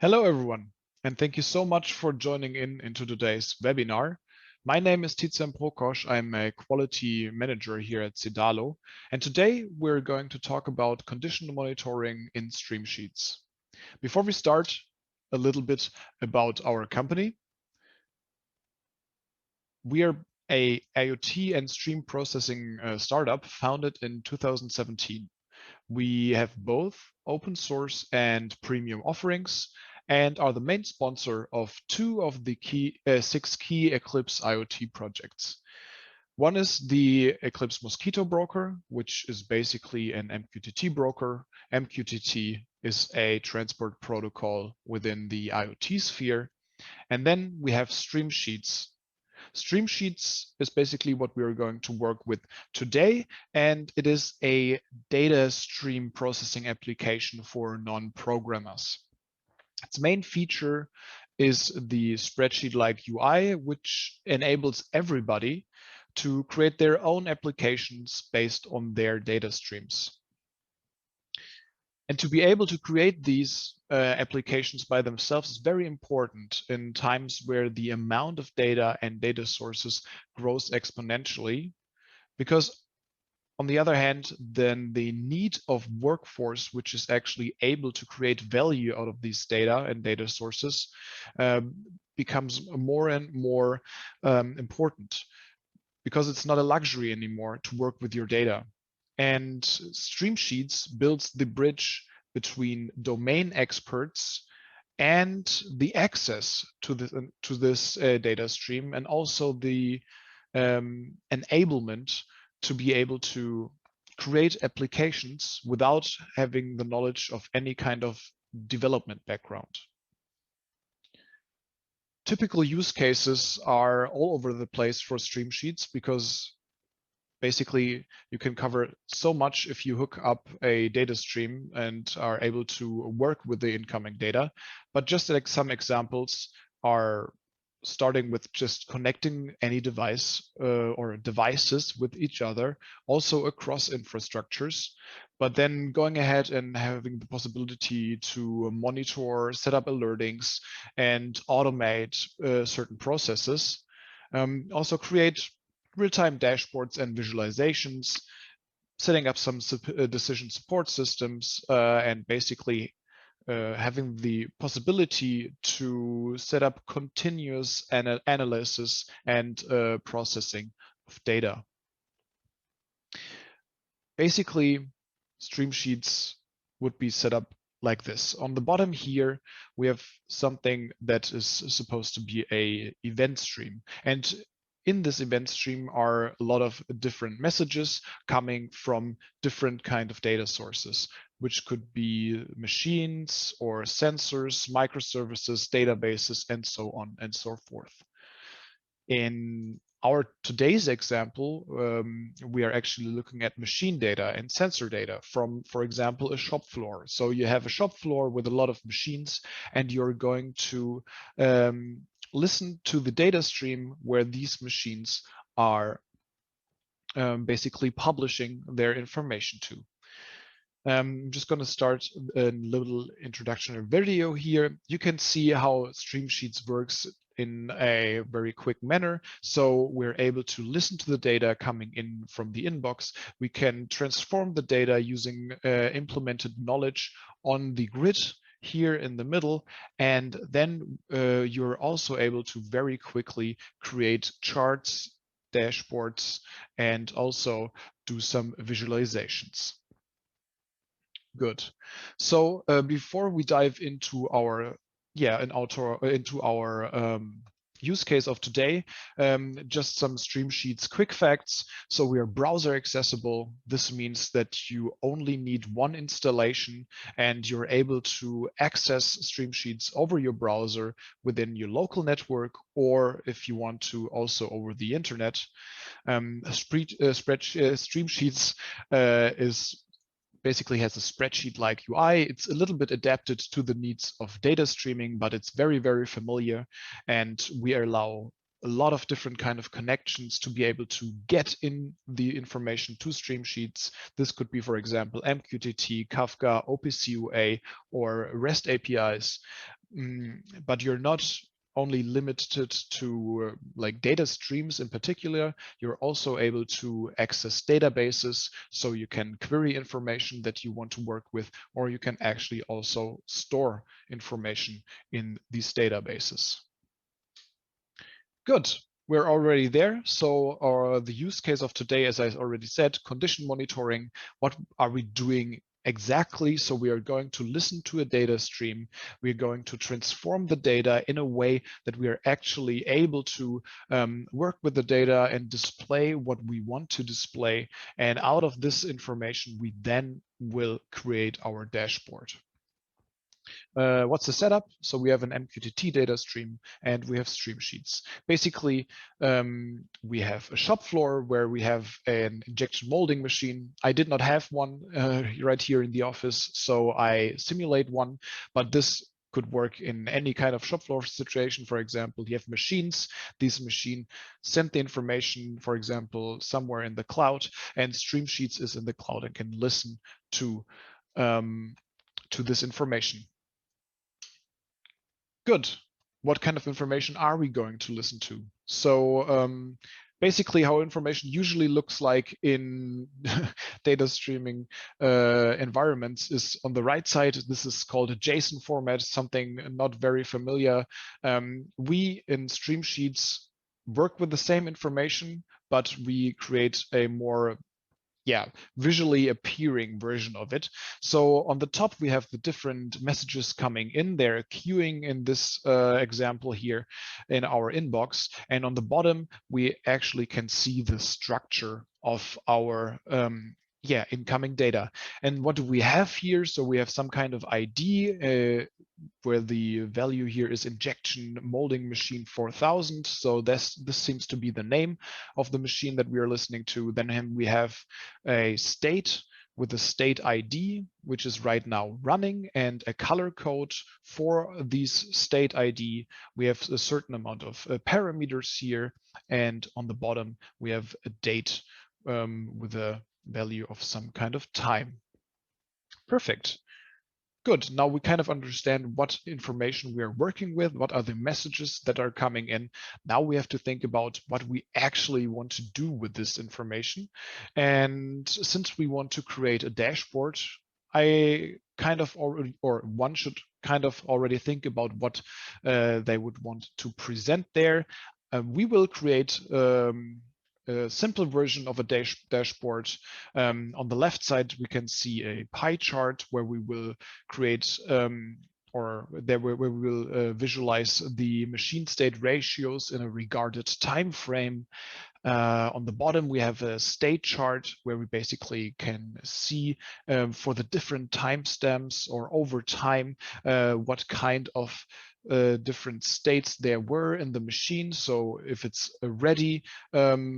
Hello, everyone, and thank you so much for joining into today's webinar. My name is Tizian Prokosch. I'm a quality manager here at Sedalo, and today we're going to talk about condition monitoring in Streamsheets. Before we start, a little bit about our company. We are a IoT and stream processing startup founded in 2017. We have both open source and premium offerings and are the main sponsor of two of the six key Eclipse IoT projects. One is the Eclipse Mosquito Broker, which is basically an MQTT broker. MQTT is a transport protocol within the IoT sphere. And then we have Streamsheets. Streamsheets is basically what we are going to work with today, and it is a data stream processing application for non-programmers. Its main feature is the spreadsheet-like UI, which enables everybody to create their own applications based on their data streams. And to be able to create these applications by themselves is very important in times where the amount of data and data sources grows exponentially, because on the other hand, then the need of workforce, which is actually able to create value out of these data and data sources, becomes more and more important, because it's not a luxury anymore to work with your data. And Streamsheets builds the bridge between domain experts and the access to this data stream, and also the enablement to be able to create applications without having the knowledge of any kind of development background. Typical use cases are all over the place for Streamsheets, because basically you can cover so much if you hook up a data stream and are able to work with the incoming data. But just like some examples are starting with just connecting any device or devices with each other, also across infrastructures, but then going ahead and having the possibility to monitor, set up alertings, and automate certain processes. Also create real-time dashboards and visualizations, setting up some decision support systems, and basically having the possibility to set up continuous analysis and processing of data. Basically, Streamsheets would be set up like this. On the bottom here, we have something that is supposed to be a event stream. And in this event stream are a lot of different messages coming from different kind of data sources, which could be machines or sensors, microservices, databases, and so on and so forth. In our today's example, we are actually looking at machine data and sensor data from, for example, a shop floor. So you have a shop floor with a lot of machines, and you're going to listen to the data stream where these machines are basically publishing their information to. I'm just going to start a little introductory video here. You can see how Streamsheets works in a very quick manner. So we're able to listen to the data coming in from the inbox. We can transform the data using implemented knowledge on the grid here in the middle. And then you're also able to very quickly create charts, dashboards, and also do some visualizations. Good. So before we dive into our use case of today, just some Streamsheets quick facts. So we are browser accessible. This means that you only need one installation and you're able to access Streamsheets over your browser within your local network, or if you want to, also over the internet. Streamsheets basically has a spreadsheet-like UI. It's a little bit adapted to the needs of data streaming, but it's very, very familiar. And we allow a lot of different kind of connections to be able to get in the information to Streamsheets. This could be, for example, MQTT, Kafka, OPC UA, or REST APIs. but you're not only limited to like data streams in particular, you're also able to access databases, so you can query information that you want to work with, or you can actually also store information in these databases. Good. We're already there. So the use case of today, as I already said, condition monitoring. What are we doing exactly? So we are going to listen to a data stream. We're going to transform the data in a way that we are actually able to work with the data and display what we want to display. And out of this information, we then will create our dashboard. What's the setup? So we have an MQTT data stream and we have Streamsheets. Basically, we have a shop floor where we have an injection molding machine. I did not have one right here in the office, so I simulate one, but this could work in any kind of shop floor situation. For example, you have machines. These machines send the information, for example, somewhere in the cloud, and Streamsheets is in the cloud and can listen to this information. Good. What kind of information are we going to listen to? So basically how information usually looks like in data streaming environments is on the right side. This is called a JSON format, something not very familiar. We in Streamsheets work with the same information, but we create a more visually appearing version of it. So on the top, we have the different messages coming in. They're queuing in this example here in our inbox. And on the bottom, we actually can see the structure of our incoming data. And what do we have here? So we have some kind of ID where the value here is injection molding machine 4000. So this seems to be the name of the machine that we are listening to. Then we have a state with a state ID, which is right now running, and a color code for these state ID. We have a certain amount of parameters here. And on the bottom, we have a date with a value of some kind of time. Perfect. Good. Now we kind of understand what information we are working with, what are the messages that are coming in. Now we have to think about what we actually want to do with this information. And since we want to create a dashboard, I kind of already, or one should kind of already think about what they would want to present there. We will create a simple version of a dashboard. On the left side, we can see a pie chart where we will create where we will visualize the machine state ratios in a regarded time frame. On the bottom, we have a state chart where we basically can see for the different timestamps or over time what kind of different states there were in the machine. So if it's a ready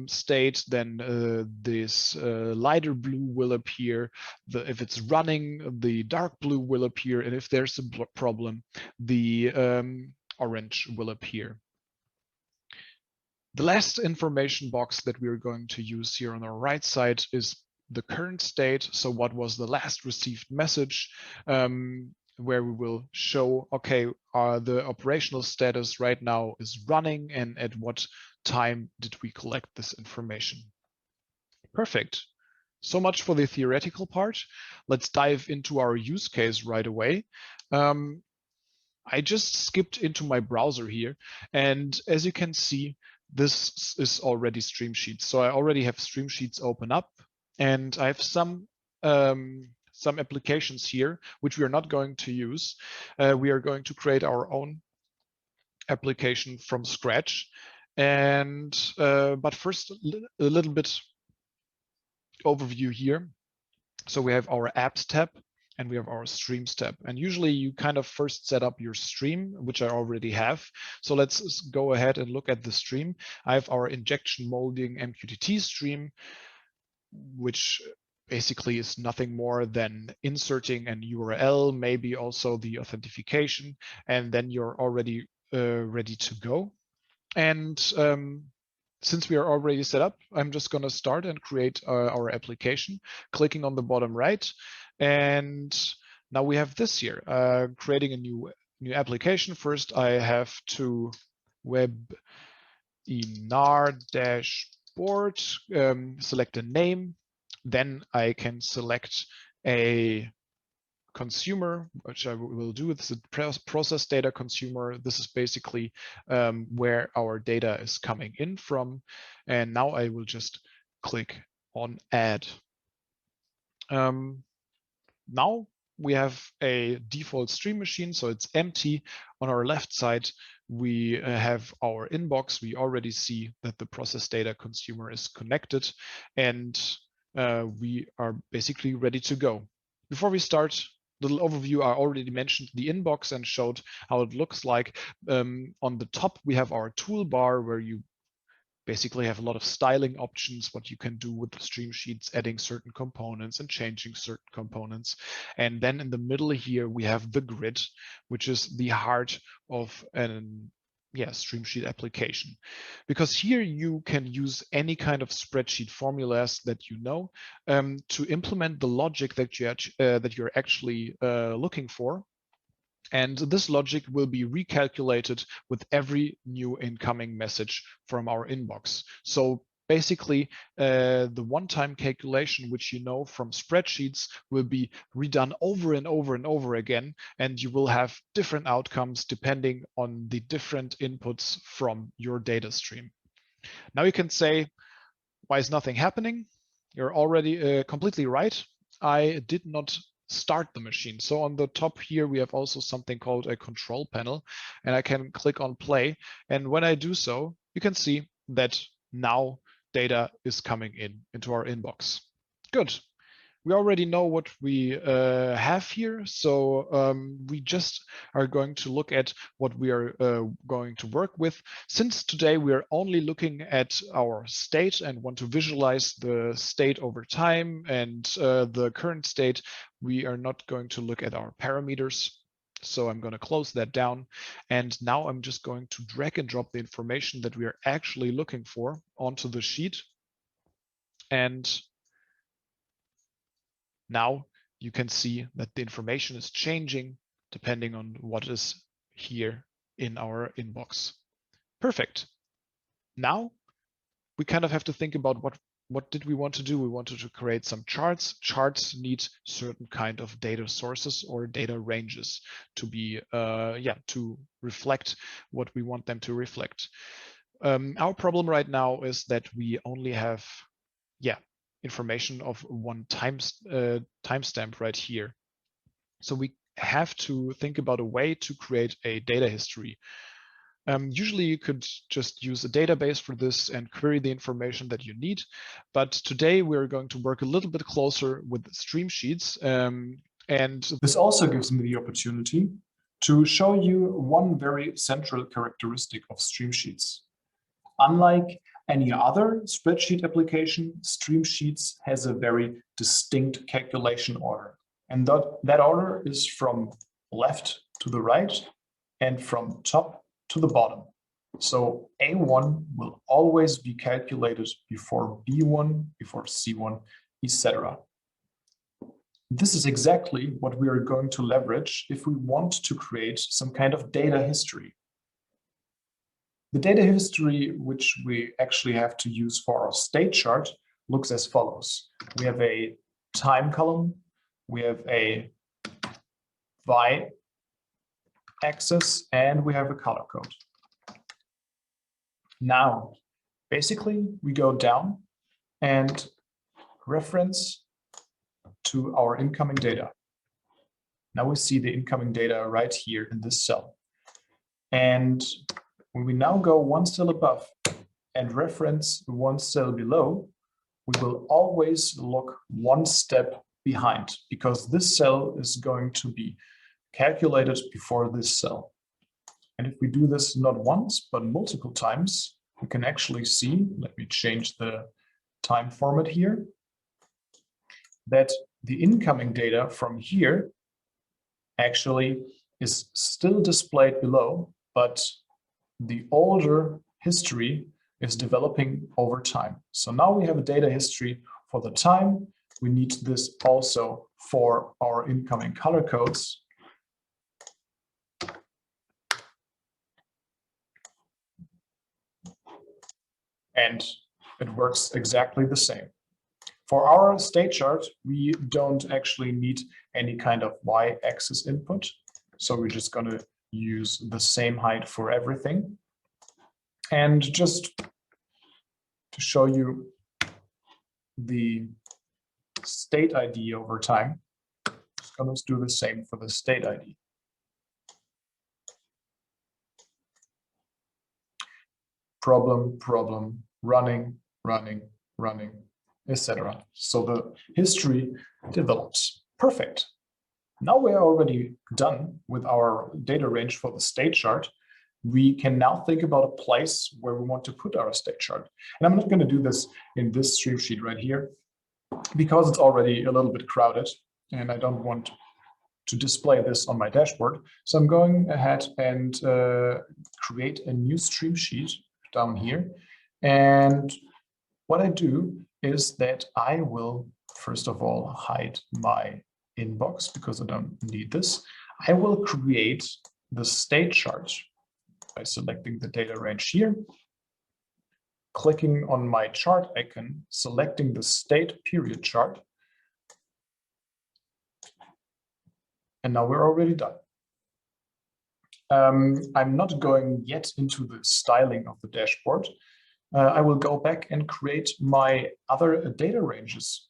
state, then this lighter blue will appear. If it's running, the dark blue will appear. And if there's a problem, the orange will appear. The last information box that we're going to use here on our right side is the current state. So what was the last received message, where we will show, okay, the operational status right now is running, and at what time did we collect this information? Perfect. So much for the theoretical part. Let's dive into our use case right away. I just skipped into my browser here, and as you can see, this is already Streamsheets. So I already have Streamsheets open up, and I have some applications here which we are not going to use. We are going to create our own application from scratch, and but first a little bit overview here. So we have our apps tab, and we have our streams tab. And usually you kind of first set up your stream, which I already have. So let's go ahead and look at the stream. I have our injection molding MQTT stream, which basically is nothing more than inserting an URL, maybe also the authentication, and then you're already ready to go. And since we are already set up, I'm just going to start and create our application, clicking on the bottom right. And now we have this here, creating a new new application. First, I have to webinar dashboard, select a name. Then I can select a consumer, which I will do. This is a process data consumer. This is basically where our data is coming in from. And now I will just click on add. Now we have a default stream machine, so it's empty. On our left side, we have our inbox. We already see that the process data consumer is connected, and we are basically ready to go. Before we start, little overview. I already mentioned the inbox and showed how it looks like. On the top, we have our toolbar where you basically have a lot of styling options, what you can do with the Streamsheets, adding certain components and changing certain components. And then in the middle here, we have the grid, which is the heart of an Streamsheet application. Because here you can use any kind of spreadsheet formulas that you know to implement the logic that you're actually looking for. And this logic will be recalculated with every new incoming message from our inbox. So basically, the one-time calculation, which you know from spreadsheets, will be redone over and over and over again, and you will have different outcomes depending on the different inputs from your data stream. Now you can say, why is nothing happening? You're already completely right. I did not start the machine. So on the top here, we have also something called a control panel, and I can click on play. And when I do so, you can see that now data is coming into our inbox. Good. We already know what we have here, so we just are going to look at what we are going to work with. Since today we are only looking at our state and want to visualize the state over time and the current state, we are not going to look at our parameters. So I'm going to close that down. And now I'm just going to drag and drop the information that we are actually looking for onto the sheet. And now you can see that the information is changing depending on what is here in our inbox. Perfect. Now we kind of have to think about what did we want to do? We wanted to create some charts. Charts need certain kind of data sources or data ranges to be, to reflect what we want them to reflect. Our problem right now is that we only have, information of one timestamp right here. So we have to think about a way to create a data history. Usually you could just use a database for this and query the information that you need. But today we're going to work a little bit closer with Streamsheets. And this also gives me the opportunity to show you one very central characteristic of Streamsheets. Unlike any other spreadsheet application, Streamsheets has a very distinct calculation order. And that order is from left to the right and from top to the bottom. So A1 will always be calculated before B1, before C1, etc. This is exactly what we are going to leverage if we want to create some kind of data history. The data history, which we actually have to use for our state chart, looks as follows. We have a time column, we have a y-axis, and we have a color code. Now, basically, we go down and reference to our incoming data. Now we see the incoming data right here in this cell. And when we now go one cell above and reference one cell below, we will always look one step behind because this cell is going to be calculated before this cell. And if we do this not once, but multiple times, we can actually see, let me change the time format here, that the incoming data from here actually is still displayed below, but the older history is developing over time. So now we have a data history for the time. We need this also for our incoming color codes. and it works exactly the same. For our state chart, we don't actually need any kind of y-axis input. So we're just going to use the same height for everything. And just to show you the state ID over time, I'm just going to do the same for the state ID. Problem, problem, running, running, running, etc. So the history develops. Perfect. Now we're already done with our data range for the state chart. We can now think about a place where we want to put our state chart. And I'm not going to do this in this stream sheet right here because it's already a little bit crowded and I don't want to display this on my dashboard. So I'm going ahead and create a new stream sheet down here. And what I do is that I will, first of all, hide my inbox because I don't need this. I will create the state chart by selecting the data range here, clicking on my chart icon, selecting the state period chart. And now we're already done. I'm not going yet into the styling of the dashboard. I will go back and create my other data ranges.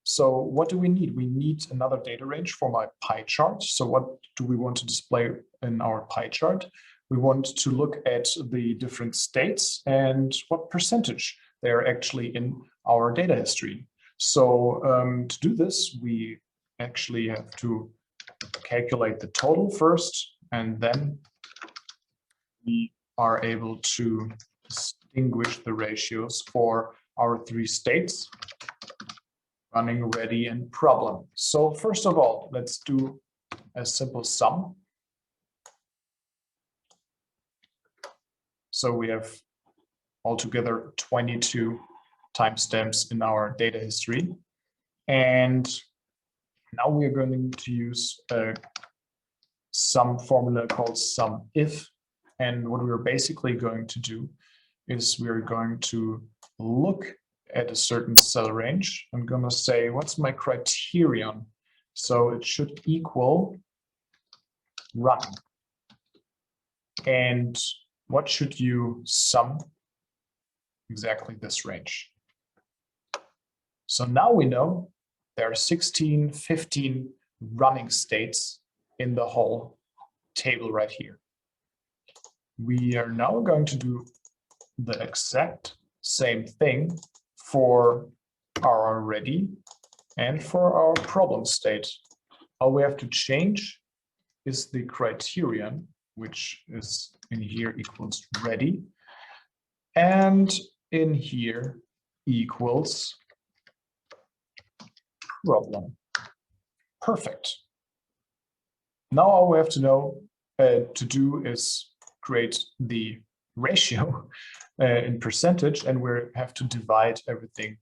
So what do we need? We need another data range for my pie chart. So what do we want to display in our pie chart? We want to look at the different states and what percentage they're actually in our data history. So to do this, we actually have to calculate the total first, and then we are able to distinguish the ratios for our three states: running, ready, and problem. So first of all, let's do a simple sum. So we have altogether 22 timestamps in our data history. And now we are going to use a sum formula called sum if. And what we're basically going to do is we're going to look at a certain cell range. I'm going to say, what's my criterion? So it should equal run. And what should you sum? Exactly this range. So now we know there are 16, 15 running states in the whole table right here. We are now going to do the exact same thing for our ready and for our problem state. All we have to change is the criterion, which is in here equals ready, and in here equals problem. Perfect. Now all we have to know to do is create the ratio in percentage, and we have to divide everything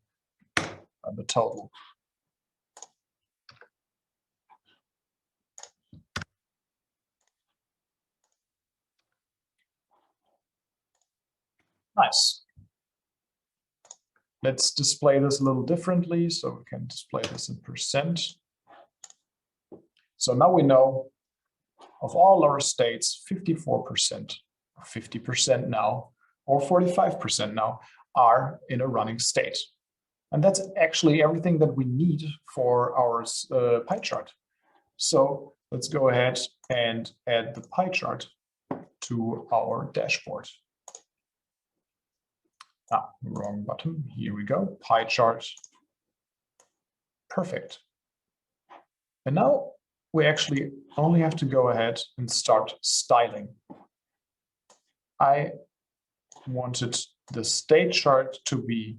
by the total. Nice. Let's display this a little differently, so we can display this in percent. So now we know of all our states, 54%, 50% now, or 45% now are in a running state. And that's actually everything that we need for our pie chart. So let's go ahead and add the pie chart to our dashboard. Wrong button. Here we go. Pie chart. Perfect. And now we actually only have to go ahead and start styling. I wanted the state chart to be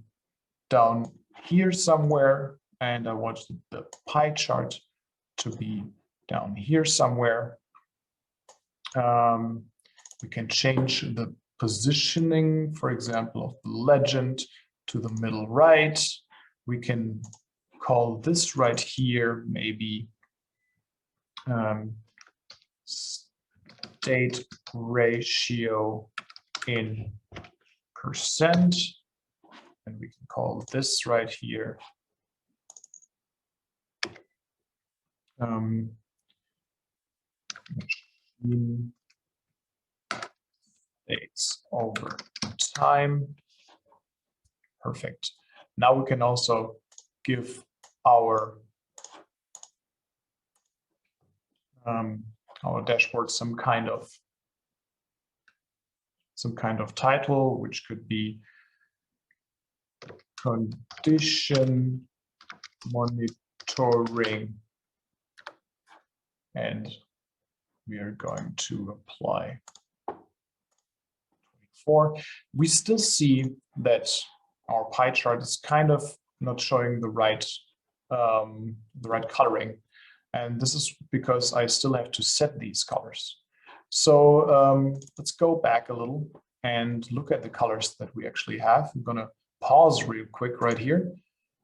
down here somewhere, and I wanted the pie chart to be down here somewhere. We can change the positioning, for example, of the legend to the middle right. We can call this right here maybe state ratio in percent. and we can call this right here machine states over time. Perfect. Now we can also give our dashboard some kind of title, which could be condition monitoring, and we are going to apply 24. We still see that our pie chart is kind of not showing the right coloring, and this is because I still have to set these colors. So let's go back a little and look at the colors that we actually have. I'm going to pause real quick right here,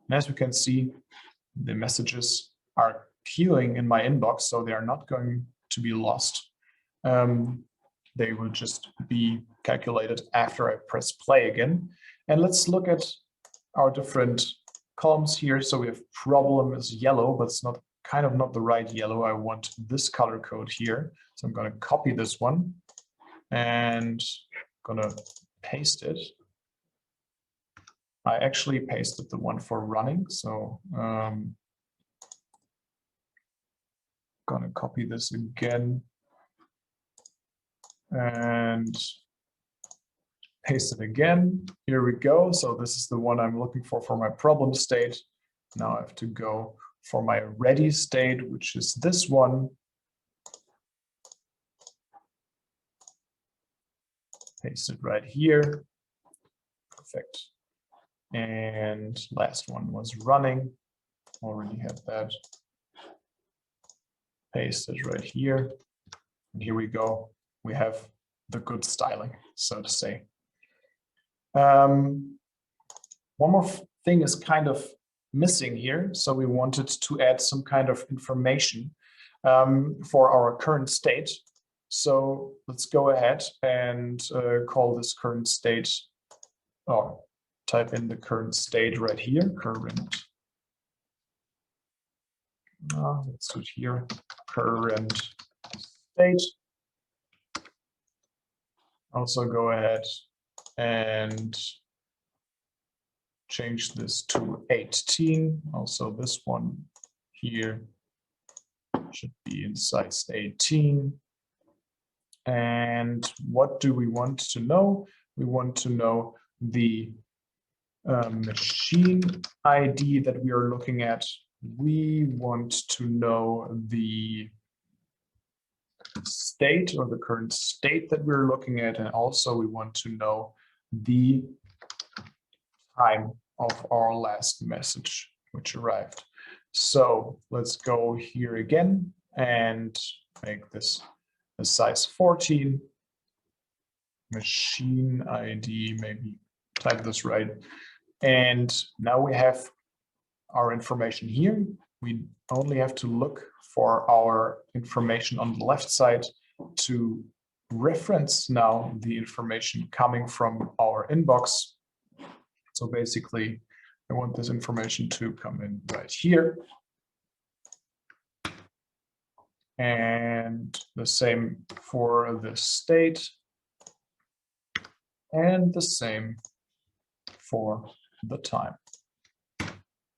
and as we can see, the messages are queuing in my inbox, so they are not going to be lost. They will just be calculated after I press play again. And let's look at our different columns here. So we have problem is yellow, but it's not the right yellow. I want this color code here. So I'm going to copy this one and going to paste it. I actually pasted the one for running. So going to copy this again and paste it again. Here we go. So this is the one I'm looking for my problem state. Now I have to go for my ready state, which is this one. Paste it right here. Perfect. And last one was running. Already have that. Paste it right here. And here we go. We have the good styling, so to say. One more thing is kind of missing here. So we wanted to add some kind of information for our current state. So let's go ahead and call this current state, or type in the current state right here, current. Let's do it here, current state. Also go ahead and change this to 18. Also this one here should be in size 18. And what do we want to know? We want to know the machine ID that we are looking at. We want to know the state, or the current state that we're looking at, and also we want to know the time of our last message which arrived. So let's go here again and make this a size 14. Machine ID, maybe type this right. And now we have our information here. We only have to look for our information on the left side to reference now the information coming from our inbox. So basically, I want this information to come in right here. And the same for the state. And the same for the time.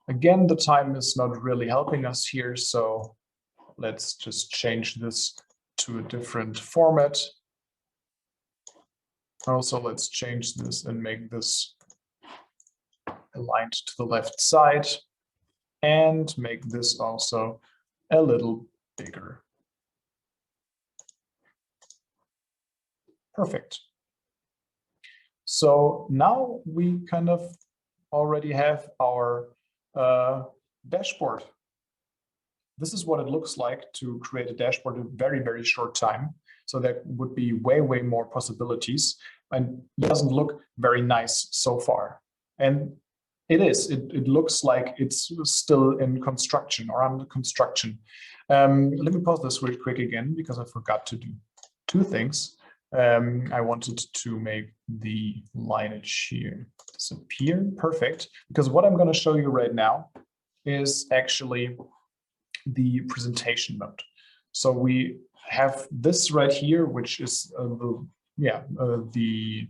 Again, the time is not really helping us here, so let's just change this to a different format. Also, let's change this and make this aligned to the left side, and make this also a little bigger. Perfect. So now we kind of already have our dashboard. This is what it looks like to create a dashboard in a very, very short time. So there would be way, way more possibilities, and it doesn't look very nice so far. And it is, it looks like it's still in construction or under construction. Let me pause this really quick again, because I forgot to do two things. I wanted to make the lineage here disappear. Perfect. Because what I'm going to show you right now is actually the presentation mode. So we have this right here, which is the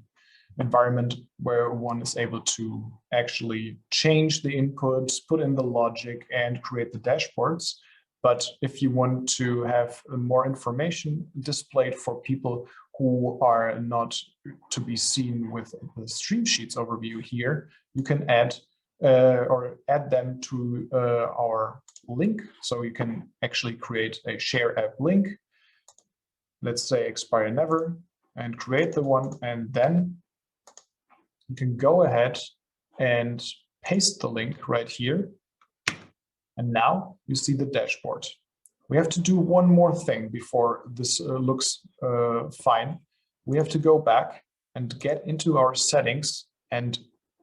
environment where one is able to actually change the inputs, put in the logic, and create the dashboards. But if you want to have more information displayed for people who are not to be seen with the Streamsheets overview here, you can add them to our link. So you can actually create a share app link. Let's say expire never, and create the one, and then you can go ahead and paste the link right here. And now you see the dashboard. We have to do one more thing before this looks fine. We have to go back and get into our settings and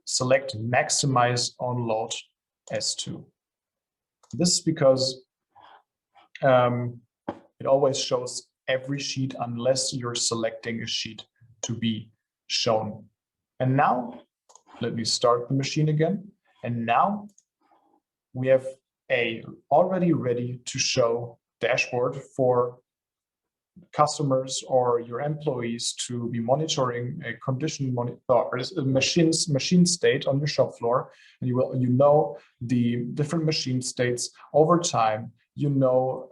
select maximize on load S2. This is because it always shows every sheet unless you're selecting a sheet to be shown. And now let me start the machine again. And now we have a already ready to show dashboard for customers or your employees to be monitoring a condition or a machine state on your shop floor. And you know the different machine states over time. You know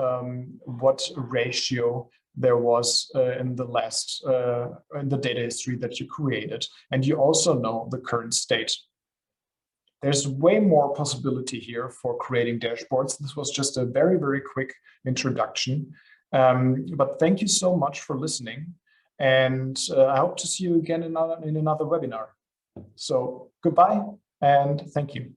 what ratio there was in the last in the data history that you created, and you also know the current state. There's way more possibility here for creating dashboards. This was just a very, very quick introduction. But thank you so much for listening. And I hope to see you again in another webinar. So goodbye and thank you.